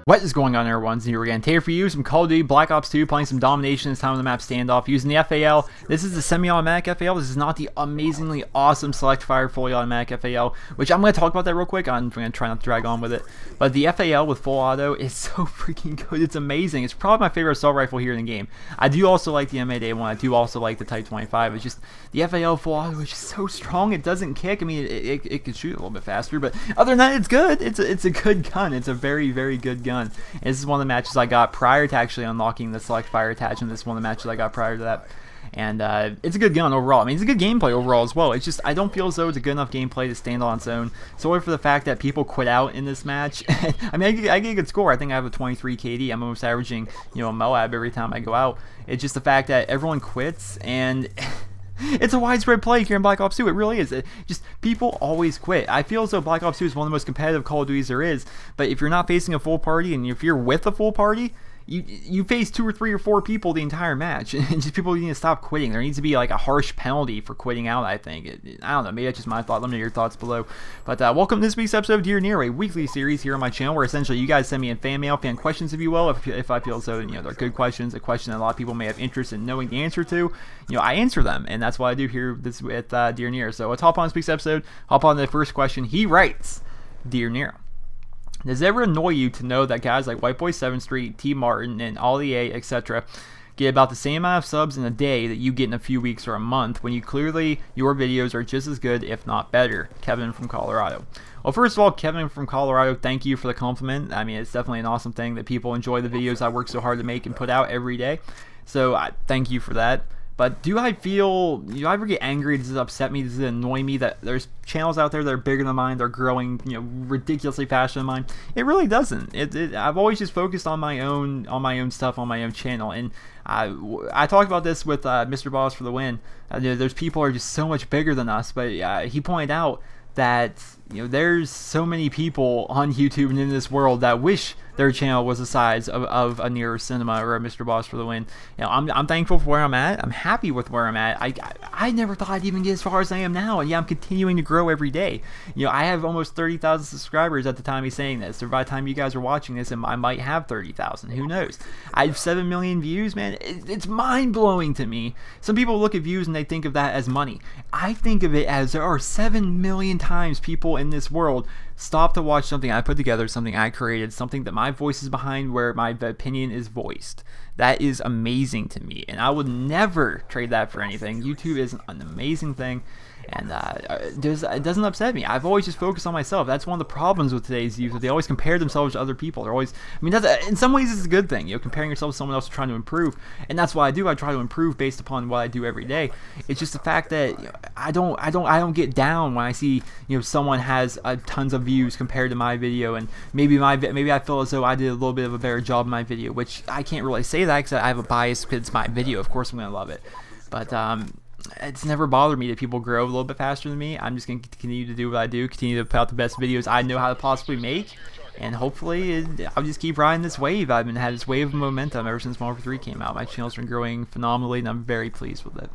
What is going on, everyone? Here again. Here for you, some Call of Duty Black Ops 2, playing some domination this time on the map standoff, using the FAL. This is the semi-automatic FAL. This is not the amazingly awesome select fire fully automatic FAL, which I'm going to talk about that real quick. I'm going to try not to drag on with it. But the FAL with full auto is so freaking good. It's amazing. It's probably my favorite assault rifle here in the game. I do also like the M8A1. I do also like the Type 25. It's just the FAL full auto is just so strong. It doesn't kick. I mean, it can shoot a little bit faster, but other than that, it's good. It's a good gun. It's a very, very good gun. And this is one of the matches I got prior to actually unlocking the select fire attachment. This is one of the matches I got prior to that. And it's a good gun overall. I mean, it's a good gameplay overall as well. It's just, I don't feel as though it's a good enough gameplay to stand on its own. Sorry for the fact that people quit out in this match. I mean, I get a good score. I think I have a 23 KD. I'm almost averaging, a Moab every time I go out. It's just the fact that everyone quits, and it's a widespread play here in Black Ops 2. It really is. Just people always quit. I feel as though Black Ops 2 is one of the most competitive Call of Duties there is. But if you're not facing a full party, and if you're with a full party, you face 2 or 3 or 4 people the entire match, and just people need to stop quitting. There needs to be like a harsh penalty for quitting out, I think. I don't know, maybe that's just my thought. Let me know your thoughts below. But welcome to this week's episode of Dear Nero, a weekly series here on my channel where essentially you guys send me in fan mail, fan questions, if you will. If I feel as though they're good questions, a question that a lot of people may have interest in knowing the answer to, I answer them, and that's what I do here with Dear Nero. So let's hop on this week's episode. Hop on to the first question. He writes, Dear Nero, does it ever annoy you to know that guys like White Boy 7th Street, T Martin, and Ollie A, etc. get about the same amount of subs in a day that you get in a few weeks or a month, when clearly your videos are just as good, if not better? Kevin from Colorado. Well, first of all, Kevin from Colorado, thank you for the compliment. I mean, it's definitely an awesome thing that people enjoy the videos I work so hard to make and put out every day. So thank you for that. But do I ever get angry? Does it upset me? Does it annoy me that there's channels out there that are bigger than mine, they're growing, ridiculously faster than mine? It really doesn't. I've always just focused on my own stuff on my own channel, and I talked about this with Mr. Boss for the win. There's people who are just so much bigger than us, but he pointed out that there's so many people on YouTube and in this world that wish their channel was the size of a NerosCinema or a Mr. Boss for the win. I'm thankful for where I'm at. I'm happy with where I'm at. I never thought I'd even get as far as I am now, and I'm continuing to grow every day. I have almost 30,000 subscribers at the time he's saying this. So by the time you guys are watching this, I might have 30,000. Who knows? I have 7 million views, man. It's mind-blowing to me. Some people look at views and they think of that as money. I think of it as there are 7 million times people in this world stop to watch something I put together, something I created, something that my voice is behind, where my opinion is voiced. That is amazing to me, and I would never trade that for anything. YouTube is an amazing thing, and it doesn't upset me. I've always just focused on myself. That's one of the problems with today's youth. They always compare themselves to other people. They're always, in some ways it's a good thing, comparing yourself to someone else trying to improve, and that's what I do. I try to improve based upon what I do every day. It's just the fact that I don't get down when I see someone has tons of views compared to my video, and maybe I feel as though I did a little bit of a better job in my video, which I can't really say that because I have a bias because it's my video. Of course I'm gonna love it, but it's never bothered me that people grow a little bit faster than me. I'm just going to continue to do what I do, continue to put out the best videos I know how to possibly make, and hopefully I'll just keep riding this wave. I've had this wave of momentum ever since Modern Warfare 3 came out. My channel's been growing phenomenally, and I'm very pleased with it.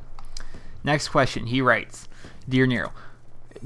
Next question, he writes, Dear Nero,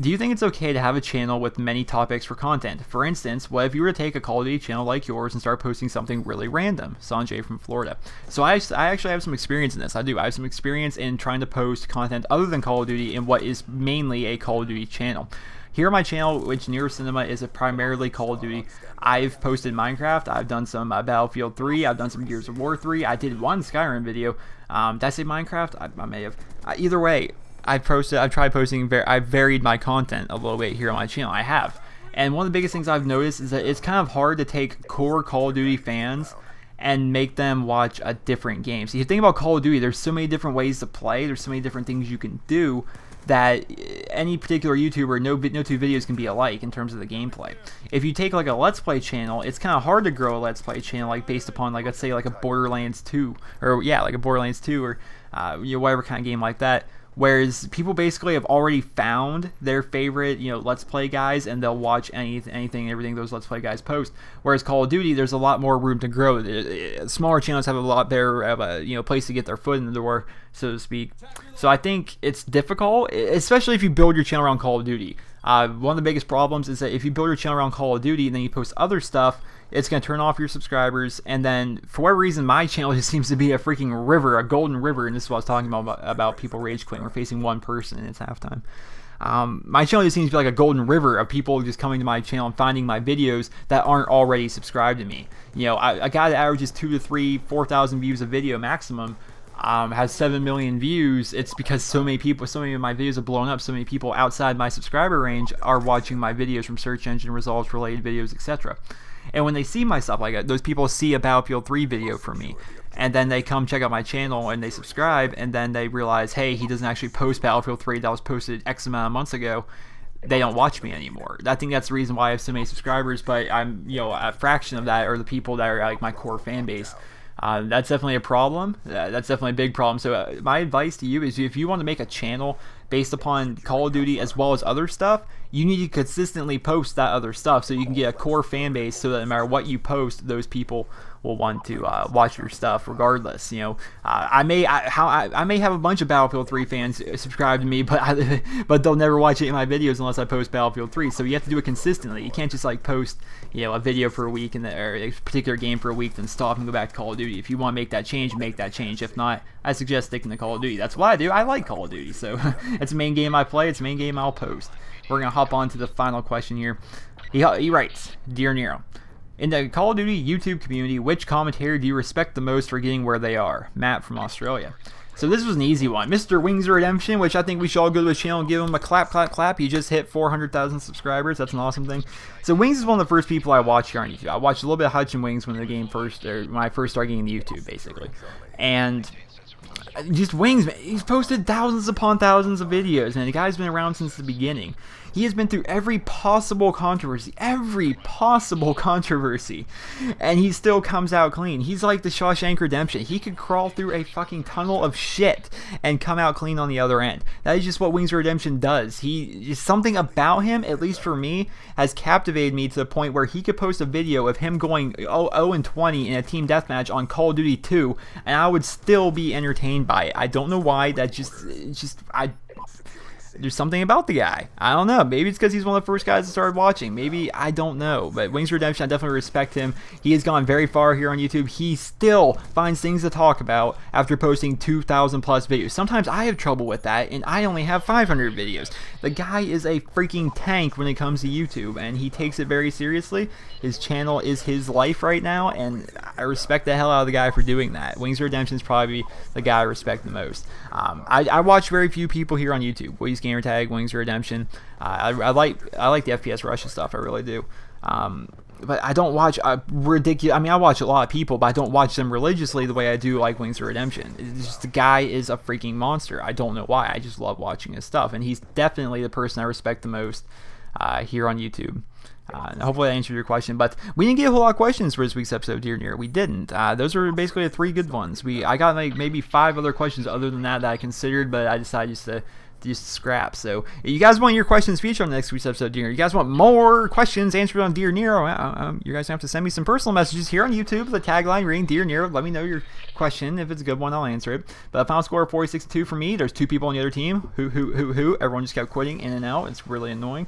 do you think it's okay to have a channel with many topics for content? For instance, what if you were to take a Call of Duty channel like yours and start posting something really random? Sanjay from Florida. So I actually have some experience in this. I do. I have some experience in trying to post content other than Call of Duty in what is mainly a Call of Duty channel. Here on my channel, which NerosCinema is primarily Call of Duty, I've posted Minecraft, I've done some Battlefield 3, I've done some Gears of War 3, I did one Skyrim video. Did I say Minecraft? I may have. Either way, I've tried posting, I've varied my content a little bit here on my channel. I have. And one of the biggest things I've noticed is that it's kind of hard to take core Call of Duty fans and make them watch a different game. So you think about Call of Duty, there's so many different ways to play, there's so many different things you can do, that any particular YouTuber, no two videos can be alike in terms of the gameplay. If you take like a Let's Play channel, it's kind of hard to grow a Let's Play channel like based upon, like, let's say like a Borderlands 2, or yeah, like a Borderlands 2, or whatever kind of game like that, Whereas people basically have already found their favorite, Let's Play guys, and they'll watch anything and everything those Let's Play guys post. Whereas Call of Duty, there's a lot more room to grow. Smaller channels have a lot better of a place to get their foot in the door, so to speak. So I think it's difficult, especially if you build your channel around Call of Duty. One of the biggest problems is that if you build your channel around Call of Duty and then you post other stuff, it's going to turn off your subscribers, and then for whatever reason my channel just seems to be a freaking river, a golden river, and this is what I was talking about people rage quitting. We're facing one person and it's halftime. My channel just seems to be like a golden river of people just coming to my channel and finding my videos that aren't already subscribed to me. A guy that averages 2 to 3, 4,000 views a video maximum, has 7 million views. It's because so many of my videos have blown up. So many people outside my subscriber range are watching my videos from search engine results, related videos, etc. And when they see my stuff like that, those people see a Battlefield 3 video from me, and then they come check out my channel and they subscribe, and then they realize, hey, he doesn't actually post Battlefield 3 that was posted X amount of months ago. They don't watch me anymore. I think that's the reason why I have so many subscribers, but I'm, a fraction of that are the people that are like my core fan base. That's definitely a problem. That's definitely a big problem. So my advice to you is, if you want to make a channel based upon Call of Duty as well as other stuff, you need to consistently post that other stuff so you can get a core fan base, so that no matter what you post, those people will want to watch your stuff regardless. I may have a bunch of Battlefield 3 fans subscribe to me, but they'll never watch any of my videos unless I post Battlefield 3. So you have to do it consistently. You can't just like post a video for a week or a particular game for a week, then stop and go back to Call of Duty. If you want to make that change, make that change. If not, I suggest sticking to Call of Duty. That's what I do. I like Call of Duty, so it's the main game I play. It's the main game I'll post. We're gonna hop on to the final question here. He writes, Dear Nero, in the Call of Duty YouTube community, which commentator do you respect the most for getting where they are? Matt from Australia. So this was an easy one. Mr. Wings Redemption, which I think we should all go to his channel and give him a clap, clap, clap. He just hit 400,000 subscribers. That's an awesome thing. So Wings is one of the first people I watched here on YouTube. I watched a little bit of Hutch and Wings when when I first started getting into YouTube, basically. And just Wings, man, he's posted thousands upon thousands of videos, and the guy's been around since the beginning. He has been through every possible controversy, and he still comes out clean. He's like the Shawshank Redemption. He could crawl through a fucking tunnel of shit and come out clean on the other end. That is just what Wings Redemption does. Something about him, at least for me, has captivated me to the point where he could post a video of him going 0-20 in a team deathmatch on Call of Duty 2, and I would still be entertained by it. I don't know why. There's something about the guy. I don't know. Maybe it's because he's one of the first guys that started watching. Maybe, I don't know. But Wings Redemption, I definitely respect him. He has gone very far here on YouTube. He still finds things to talk about after posting 2,000 plus videos. Sometimes I have trouble with that, and I only have 500 videos. The guy is a freaking tank when it comes to YouTube, and he takes it very seriously. His channel is his life right now, and I respect the hell out of the guy for doing that. Wings Redemption is probably the guy I respect the most. I watch very few people here on YouTube. Gamertag, Wings Redemption. I like the FPS Russia stuff. I really do. But I don't watch ridiculous. I mean, I watch a lot of people, but I don't watch them religiously the way I do like Wings Redemption. It's just, the guy is a freaking monster. I don't know why. I just love watching his stuff, and he's definitely the person I respect the most here on YouTube. Hopefully I answered your question, but we didn't get a whole lot of questions for this week's episode of Dear Nero. We didn't. Those were basically the 3 good ones. I got like maybe 5 other questions other than that I considered, but I decided just scrap. So if you guys want your questions featured on the next week's episode of Dear Nero, you guys want more questions answered on Dear Nero, you guys have to send me some personal messages here on YouTube. The tagline reading Dear Nero. Let me know your question. If it's a good one, I'll answer it. But a final score of 46-2 for me. There's 2 people on the other team who everyone just kept quitting in and out. It's really annoying.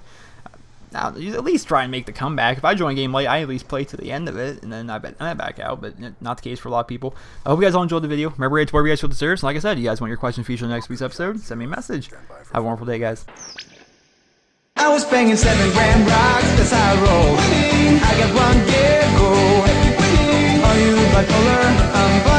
Now, you at least try and make the comeback. If I join a game late, I at least play to the end of it, and then I back out, but not the case for a lot of people. I hope you guys all enjoyed the video. Remember, it's where you guys feel deserves. Like I said, you guys want your question featured in next week's episode, send me a message. Have a wonderful day, guys. I was banging 7 grand rocks, that's how I roll. I got 1 year, go. Are you bipolar? I'm bipolar.